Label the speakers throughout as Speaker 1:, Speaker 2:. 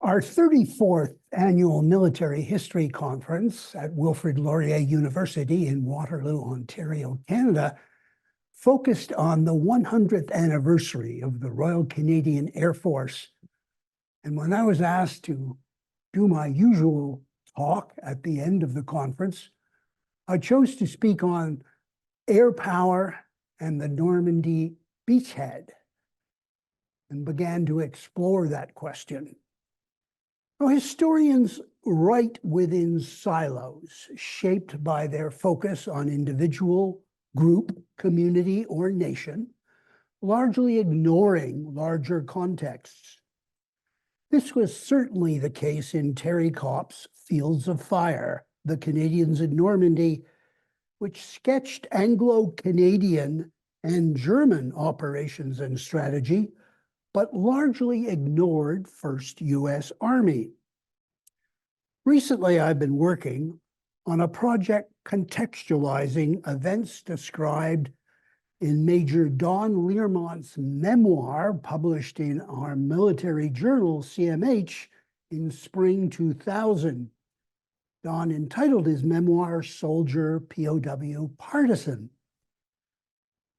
Speaker 1: Our 34th annual Military History Conference at Wilfrid Laurier University in Waterloo, Ontario, Canada, focused on the 100th anniversary of the Royal Canadian Air Force. And when I was asked to do my usual talk at the end of the conference, I chose to speak on air power and the Normandy beachhead, and began to explore that question. Now, historians write within silos, shaped by their focus on individual, group, community, or nation, largely ignoring larger contexts. This was certainly the case in Terry Copp's Fields of Fire, The Canadians in Normandy, which sketched Anglo-Canadian and German operations and strategy, but largely ignored 1st U.S. Army. Recently, I've been working on a project contextualizing events described in Major Don Learmont's memoir, published in our military journal, CMH, in spring 2000. Don entitled his memoir, Soldier, POW, Partisan.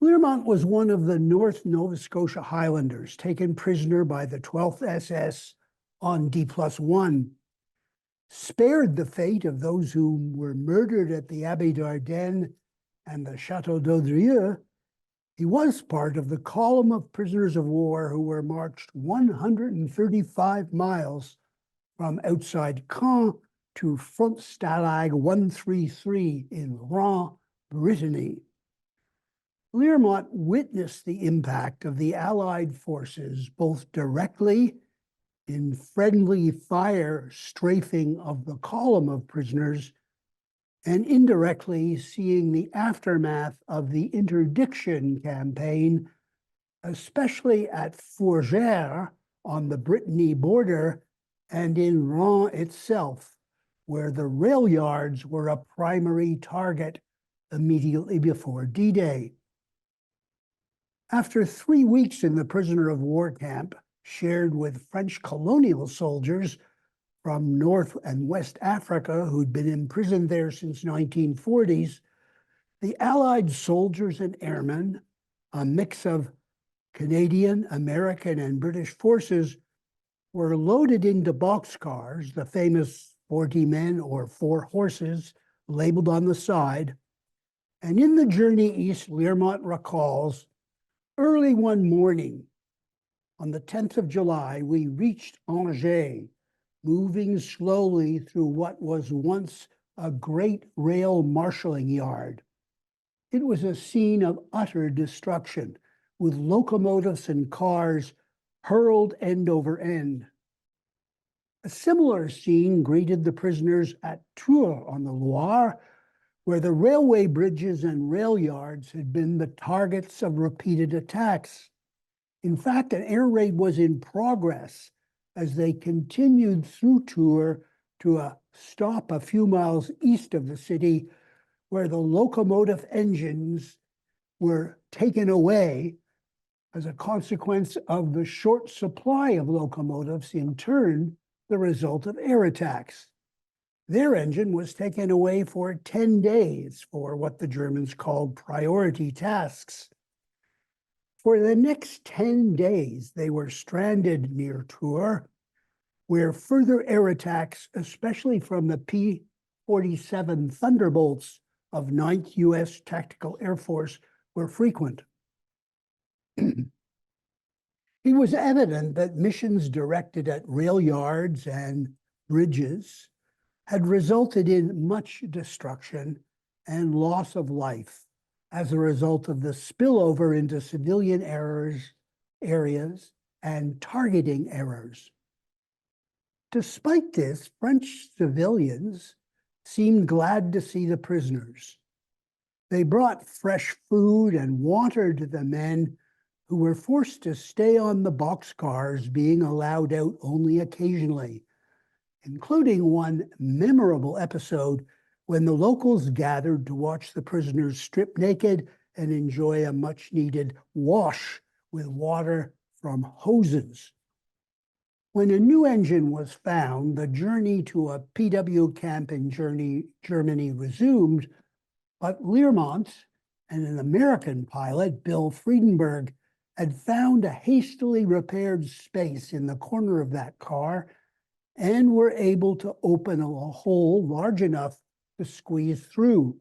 Speaker 1: Learmont was one of the North Nova Scotia Highlanders taken prisoner by the 12th SS on D+1. Spared the fate of those who were murdered at the Abbaye d'Ardenne and the Château d'Audrieux, he was part of the column of prisoners of war who were marched 135 miles from outside Caen to Front Stalag 133 in Rouen, Brittany. Learmont witnessed the impact of the Allied forces both directly in friendly fire strafing of the column of prisoners and indirectly seeing the aftermath of the Interdiction campaign, especially at Fourgères on the Brittany border and in Rouen itself, where the rail yards were a primary target immediately before D-Day. After 3 weeks in the prisoner of war camp, shared with French colonial soldiers from North and West Africa who'd been imprisoned there since 1940s, the Allied soldiers and airmen, a mix of Canadian, American, and British forces, were loaded into boxcars, the famous 40 men or 4 horses labeled on the side. And in the journey east, Learmont recalls, early one morning, on the 10th of July, we reached Angers, moving slowly through what was once a great rail marshalling yard. It was a scene of utter destruction, with locomotives and cars hurled end over end. A similar scene greeted the prisoners at Tours on the Loire, where the railway bridges and rail yards had been the targets of repeated attacks. In fact, an air raid was in progress as they continued through Tours to a stop a few miles east of the city, where the locomotive engines were taken away as a consequence of the short supply of locomotives, in turn, the result of air attacks. Their engine was taken away for 10 days for what the Germans called priority tasks. For the next 10 days, they were stranded near Tours, where further air attacks, especially from the P-47 Thunderbolts of 9th U.S. Tactical Air Force, were frequent. It was evident that missions directed at rail yards and bridges had resulted in much destruction and loss of life as a result of the spillover into civilian areas and targeting errors. Despite this, French civilians seemed glad to see the prisoners. They brought fresh food and water to the men who were forced to stay on the boxcars, being allowed out only occasionally, including one memorable episode when the locals gathered to watch the prisoners strip naked and enjoy a much-needed wash with water from hoses. When a new engine was found, the journey to a PW camp in Germany resumed, but Learmont and an American pilot, Bill Friedenberg, had found a hastily repaired space in the corner of that car and were able to open a hole large enough to squeeze through.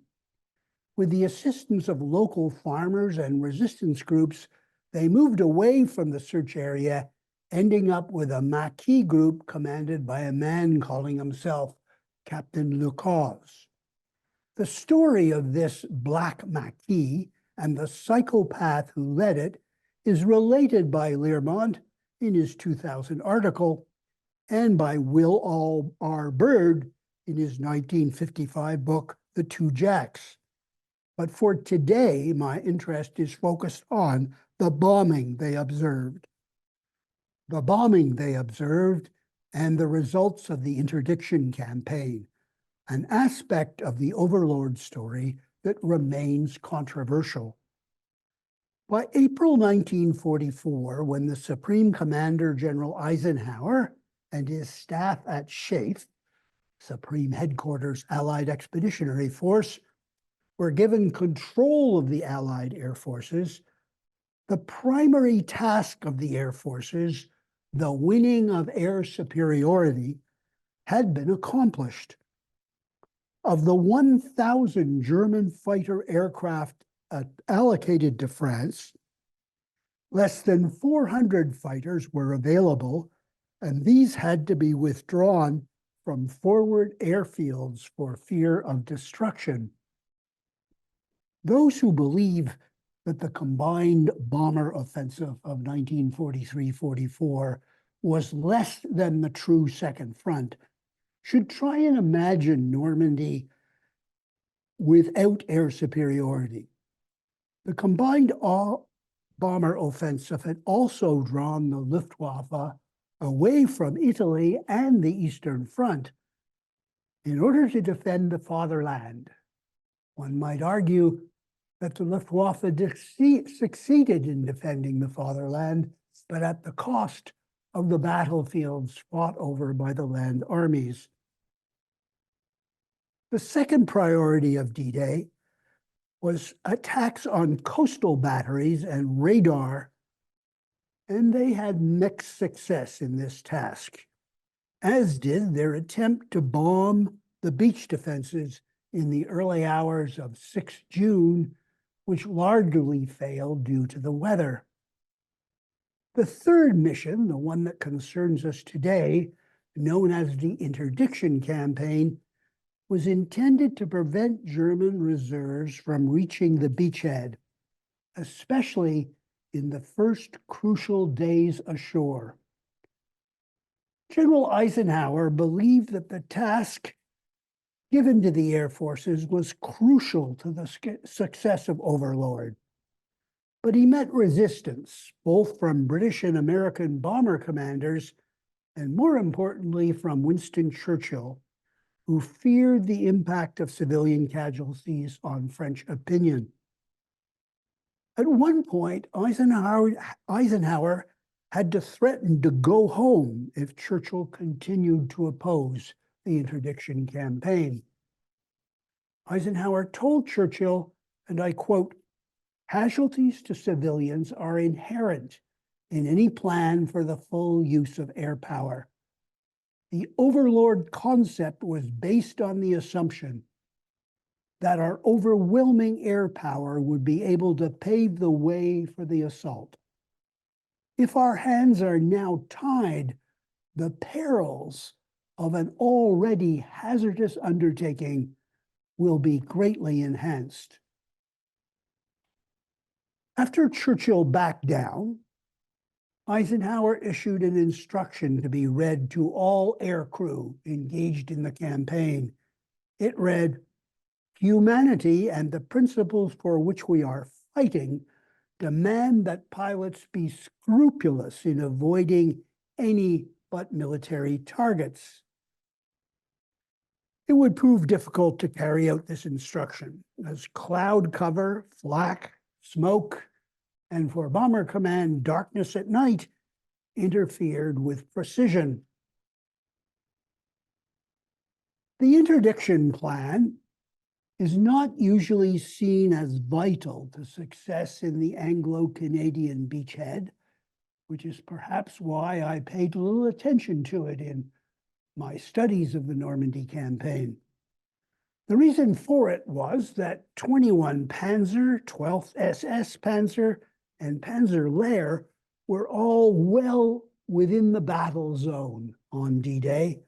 Speaker 1: With the assistance of local farmers and resistance groups, they moved away from the search area, ending up with a Maquis group commanded by a man calling himself Captain Lucas. The story of this Black Maquis and the psychopath who led it is related by Learmont in his 2000 article and by Will R. Bird in his 1955 book, The Two Jacks. But for today, my interest is focused on the bombing they observed. The bombing they observed and the results of the Interdiction campaign, an aspect of the Overlord story that remains controversial. By April 1944, when the Supreme Commander General Eisenhower and his staff at SHAEF, Supreme Headquarters Allied Expeditionary Force, were given control of the Allied air forces, the primary task of the air forces, the winning of air superiority, had been accomplished. Of the 1,000 German fighter aircraft allocated to France, less than 400 fighters were available, and these had to be withdrawn from forward airfields for fear of destruction. Those who believe that the combined bomber offensive of 1943-44 was less than the true Second Front should try and imagine Normandy without air superiority. The combined bomber offensive had also drawn the Luftwaffe away from Italy and the Eastern Front in order to defend the fatherland. One might argue that the Luftwaffe succeeded in defending the fatherland, but at the cost of the battlefields fought over by the land armies. The second priority of D-Day was attacks on coastal batteries and radar, and they had mixed success in this task, as did their attempt to bomb the beach defenses in the early hours of 6 June, which largely failed due to the weather. The third mission, the one that concerns us today, known as the Interdiction campaign, was intended to prevent German reserves from reaching the beachhead, especially in the first crucial days ashore. General Eisenhower believed that the task given to the air forces was crucial to the success of Overlord. But he met resistance, both from British and American bomber commanders, and more importantly, from Winston Churchill, who feared the impact of civilian casualties on French opinion. At one point, Eisenhower had to threaten to go home if Churchill continued to oppose the Interdiction campaign. Eisenhower told Churchill, and I quote, "Casualties to civilians are inherent in any plan for the full use of air power. The Overlord concept was based on the assumption that our overwhelming air power would be able to pave the way for the assault. If our hands are now tied, the perils of an already hazardous undertaking will be greatly enhanced." After Churchill backed down, Eisenhower issued an instruction to be read to all aircrew engaged in the campaign. It read, "Humanity and the principles for which we are fighting demand that pilots be scrupulous in avoiding any but military targets." It would prove difficult to carry out this instruction, as cloud cover, flak, smoke, and for Bomber Command, darkness at night interfered with precision. The interdiction plan is not usually seen as vital to success in the Anglo-Canadian beachhead, which is perhaps why I paid little attention to it in my studies of the Normandy campaign. The reason for it was that 21 Panzer, 12th SS Panzer, and Panzer Lehr were all well within the battle zone on D-Day,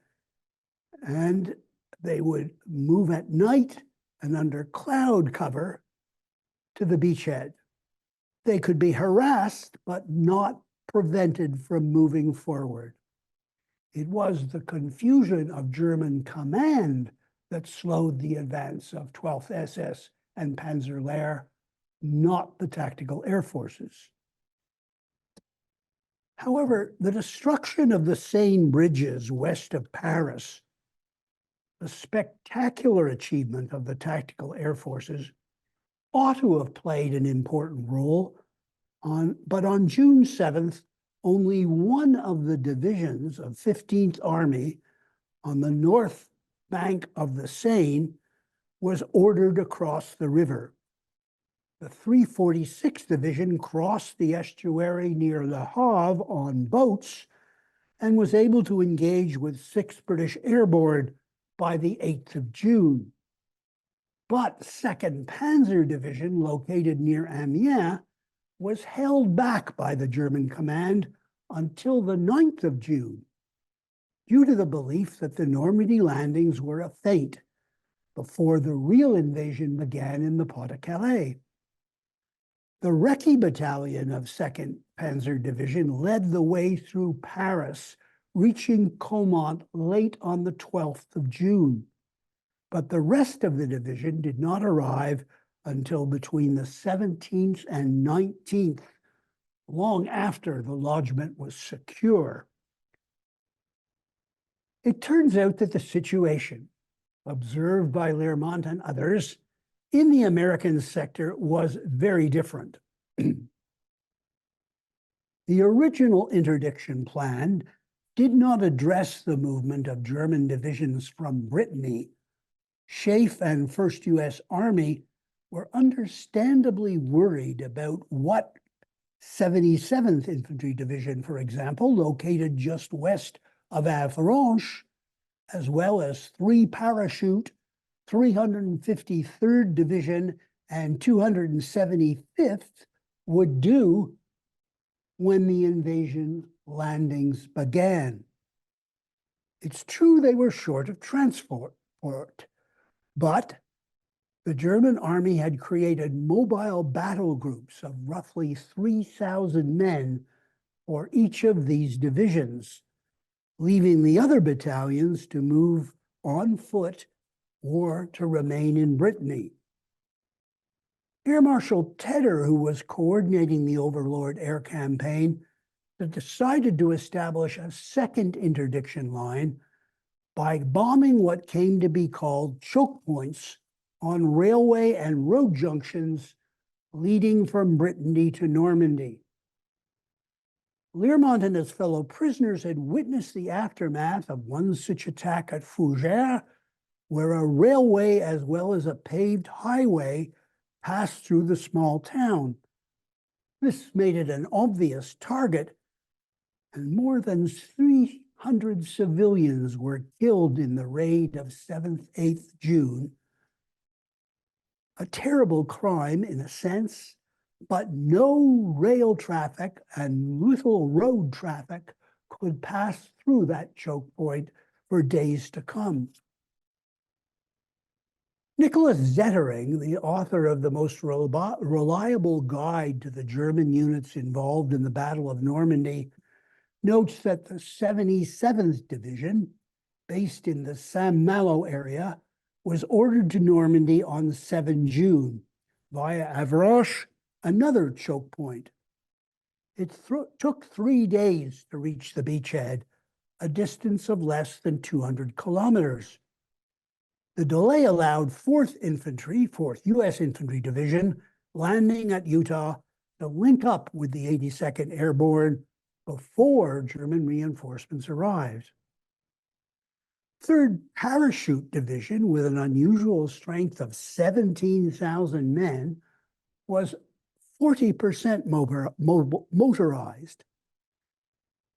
Speaker 1: and they would move at night and under cloud cover to the beachhead. They could be harassed, but not prevented from moving forward. It was the confusion of German command that slowed the advance of 12th SS and Panzer Lehr, not the tactical air forces. However, the destruction of the Seine bridges west of Paris, the spectacular achievement of the tactical air forces, ought to have played an important role, but on June 7th, only one of the divisions of 15th Army on the north bank of the Seine was ordered across the river. The 346th Division crossed the estuary near Le Havre on boats and was able to engage with 6th British Airborne by the 8th of June. But 2nd Panzer Division, located near Amiens, was held back by the German command until the 9th of June, due to the belief that the Normandy landings were a feint before the real invasion began in the Pas-de-Calais. The Recce Battalion of 2nd Panzer Division led the way through Paris, reaching Caumont late on the 12th of June. But the rest of the division did not arrive until between the 17th and 19th, long after the lodgment was secure. It turns out that the situation, observed by Learmont and others, in the American sector was very different. The original interdiction plan did not address the movement of German divisions from Brittany. Schaeff and 1st U.S. Army were understandably worried about what 77th Infantry Division, for example, located just west of Avranches, as well as 3 Parachute, 353rd Division, and 275th would do when the invasion landings began. It's true they were short of transport, but the German army had created mobile battle groups of roughly 3,000 men for each of these divisions, leaving the other battalions to move on foot or to remain in Brittany. Air Marshal Tedder, who was coordinating the Overlord air campaign, decided to establish a second interdiction line by bombing what came to be called choke points on railway and road junctions leading from Brittany to Normandy. Learmont and his fellow prisoners had witnessed the aftermath of one such attack at Fougères, where a railway as well as a paved highway passed through the small town. This made it an obvious target, and more than 300 civilians were killed in the raid of 7th, 8th June. A terrible crime in a sense, but no rail traffic and little road traffic could pass through that choke point for days to come. Nicholas Zettering, the author of the most reliable guide to the German units involved in the Battle of Normandy, notes that the 77th Division, based in the Saint-Malo area, was ordered to Normandy on 7 June via Avranches, another choke point. It took 3 days to reach the beachhead, a distance of less than 200 kilometers. The delay allowed 4th Infantry, 4th U.S. Infantry Division, landing at Utah to link up with the 82nd Airborne before German reinforcements arrived. 3rd Parachute Division, with an unusual strength of 17,000 men, was 40% motorized,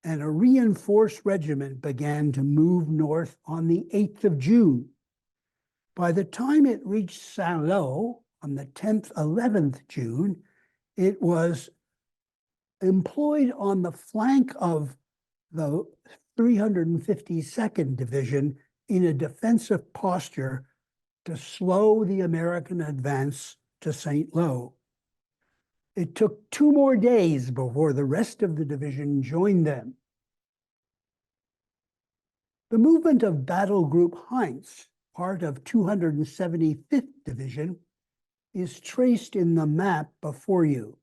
Speaker 1: and a reinforced regiment began to move north on the 8th of June. By the time it reached Saint-Lô on the 10th, 11th June, it was employed on the flank of the 352nd Division in a defensive posture to slow the American advance to Saint-Lô. It took 2 more days before the rest of the division joined them. The movement of Battle Group Heinz, part of 275th Division, is traced in the map before you.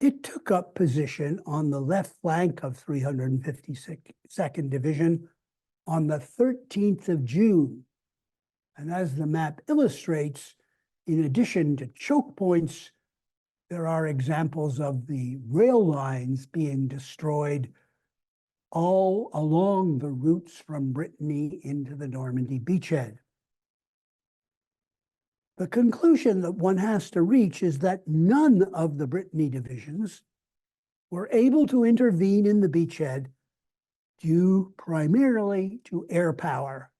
Speaker 1: It took up position on the left flank of 352nd Division on the 13th of June. And as the map illustrates, in addition to choke points, there are examples of the rail lines being destroyed all along the routes from Brittany into the Normandy beachhead. The conclusion that one has to reach is that none of the Brittany divisions were able to intervene in the beachhead due primarily to air power,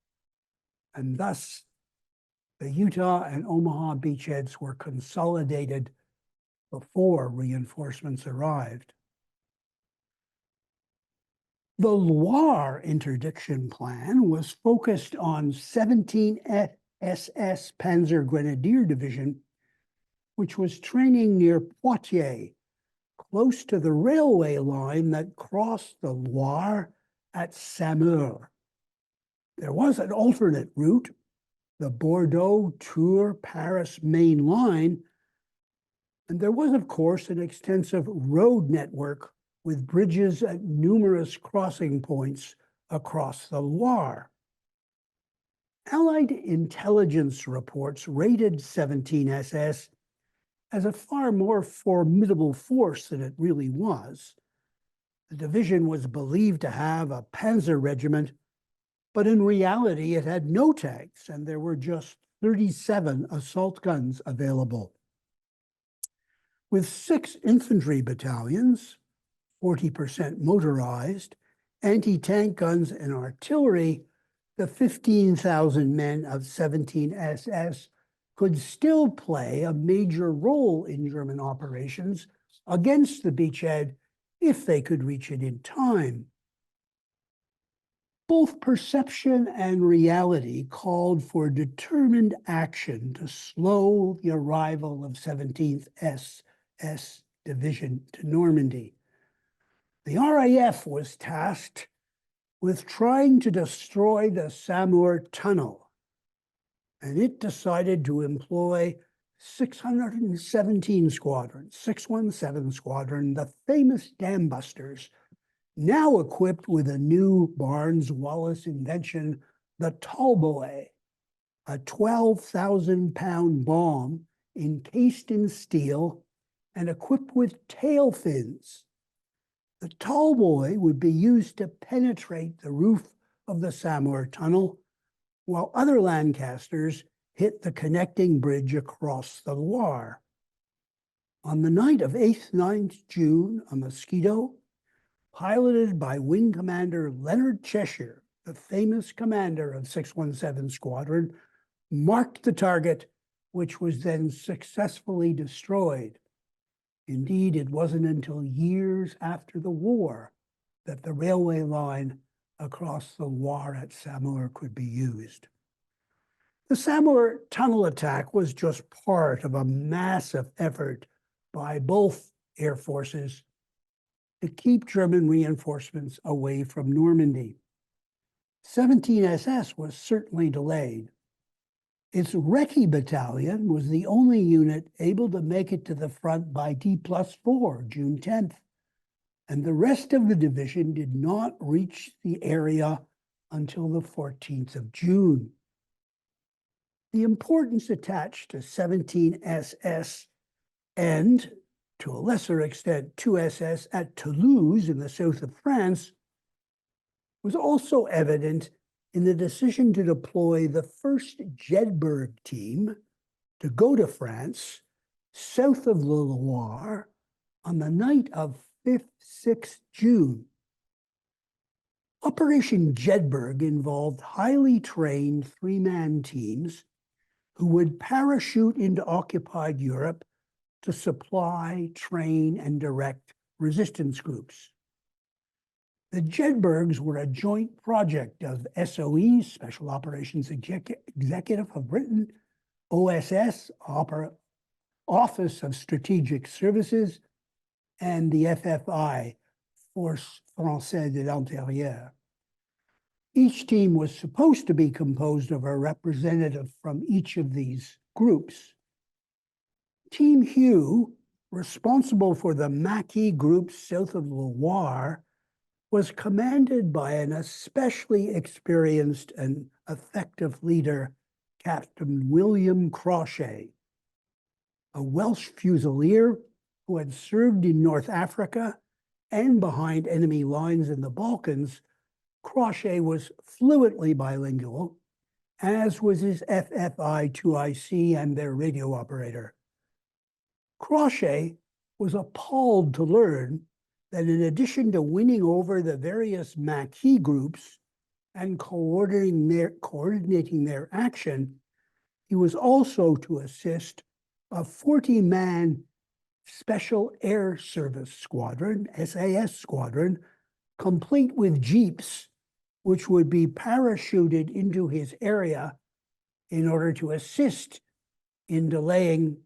Speaker 1: and thus the Utah and Omaha beachheads were consolidated before reinforcements arrived. The Loire interdiction plan was focused on 17 SS Panzer Grenadier Division, which was training near Poitiers, close to the railway line that crossed the Loire at Saumur. There was an alternate route, the Bordeaux-Tours-Paris main line, and there was, of course, an extensive road network with bridges at numerous crossing points across the Loire. Allied intelligence reports rated 17 SS as a far more formidable force than it really was. The division was believed to have a panzer regiment, but in reality it had no tanks, and there were just 37 assault guns available. With 6 infantry battalions, 40% motorized, anti-tank guns and artillery, the 15,000 men of 17 SS could still play a major role in German operations against the beachhead if they could reach it in time. Both perception and reality called for determined action to slow the arrival of 17th SS Division to Normandy. The RAF was tasked with trying to destroy the Saumur Tunnel, and it decided to employ 617 Squadron, 617 Squadron, the famous dam busters, now equipped with a new Barnes-Wallis invention, the Talboy, a 12,000-pound bomb encased in steel and equipped with tail fins. The Talboy would be used to penetrate the roof of the Saumur Tunnel, while other Lancasters hit the connecting bridge across the Loire. On the night of 8th, 9th June, a Mosquito, piloted by Wing Commander Leonard Cheshire, the famous commander of 617 Squadron, marked the target, which was then successfully destroyed. Indeed, it wasn't until years after the war that the railway line across the Loire at Saumur could be used. The Saumur tunnel attack was just part of a massive effort by both air forces to keep German reinforcements away from Normandy. 17 SS was certainly delayed. Its Recce Battalion was the only unit able to make it to the front by D+4, June 10th, and the rest of the division did not reach the area until the 14th of June. The importance attached to 17 SS and to a lesser extent 2SS at Toulouse in the south of France, was also evident in the decision to deploy the 1st Jedburgh team to go to France, south of the Loire, on the night of 5th-6th June. Operation Jedburgh involved highly trained 3-man teams who would parachute into occupied Europe to supply, train, and direct resistance groups. The Jedburghs were a joint project of SOE, Special Operations Executive of Britain, OSS, Office of Strategic Services, and the FFI, Force Française de l'Intérieur. Each team was supposed to be composed of a representative from each of these groups. Team Hugh, responsible for the Maquis group south of the Loire, was commanded by an especially experienced and effective leader, Captain William Crauchete, a Welsh Fusilier who had served in North Africa and behind enemy lines in the Balkans. Crauchete was fluently bilingual, as was his FFI 2IC and their radio operator. Crauchete was appalled to learn that in addition to winning over the various Maquis groups and coordinating their action, he was also to assist a 40-man Special Air Service Squadron, SAS Squadron, complete with jeeps, which would be parachuted into his area in order to assist in delaying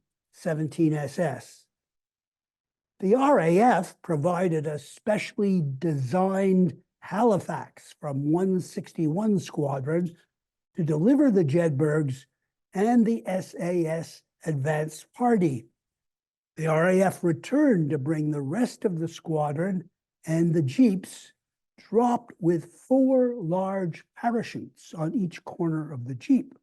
Speaker 1: 17SS. The RAF provided a specially designed Halifax from 161 Squadron to deliver the Jedburghs and the SAS advance party. The RAF returned to bring the rest of the squadron, and the jeeps dropped with 4 large parachutes on each corner of the jeep.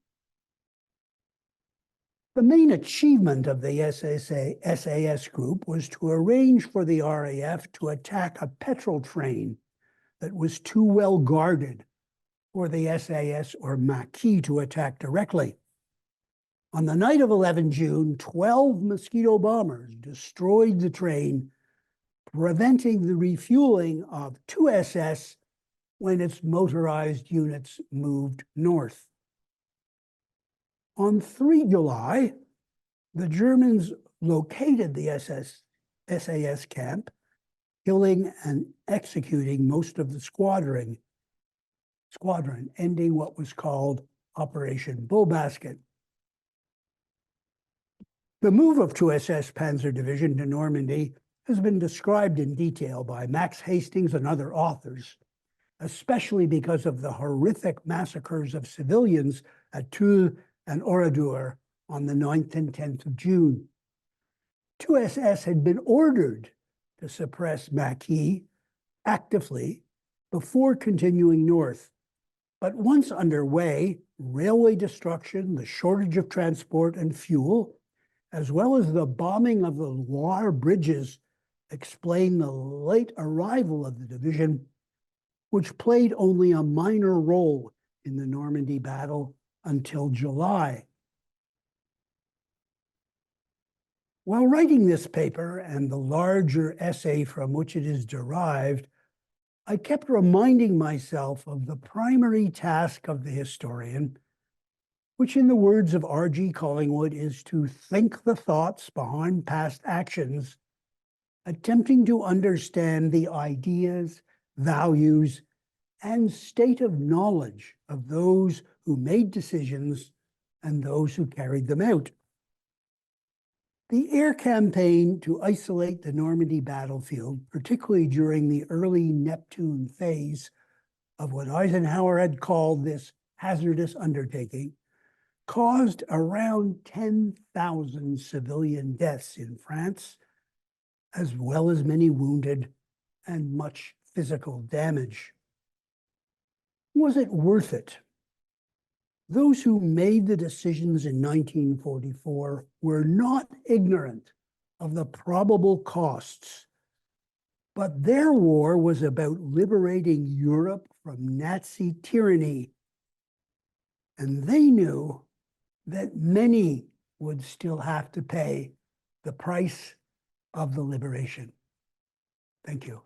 Speaker 1: The main achievement of the SAS group was to arrange for the RAF to attack a petrol train that was too well guarded for the SAS or Maquis to attack directly. On the night of 11 June, 12 Mosquito bombers destroyed the train, preventing the refueling of 2SS when its motorized units moved north. On 3 July, the Germans located the SAS camp, killing and executing most of the squadron, ending what was called Operation Bullbasket. The move of 2SS Panzer Division to Normandy has been described in detail by Max Hastings and other authors, especially because of the horrific massacres of civilians at Toul and Oradour on the 9th and 10th of June. 2SS had been ordered to suppress Maquis actively before continuing north. But once underway, railway destruction, the shortage of transport and fuel, as well as the bombing of the Loire bridges, explain the late arrival of the division, which played only a minor role in the Normandy battle until July. While writing this paper and the larger essay from which it is derived, I kept reminding myself of the primary task of the historian, which in the words of R.G. Collingwood is to think the thoughts behind past actions, attempting to understand the ideas, values, and state of knowledge of those who made decisions and those who carried them out. The air campaign to isolate the Normandy battlefield, particularly during the early Neptune phase of what Eisenhower had called this hazardous undertaking, caused around 10,000 civilian deaths in France, as well as many wounded and much physical damage. Was it worth it? Those who made the decisions in 1944 were not ignorant of the probable costs. But their war was about liberating Europe from Nazi tyranny. And they knew that many would still have to pay the price of the liberation. Thank you.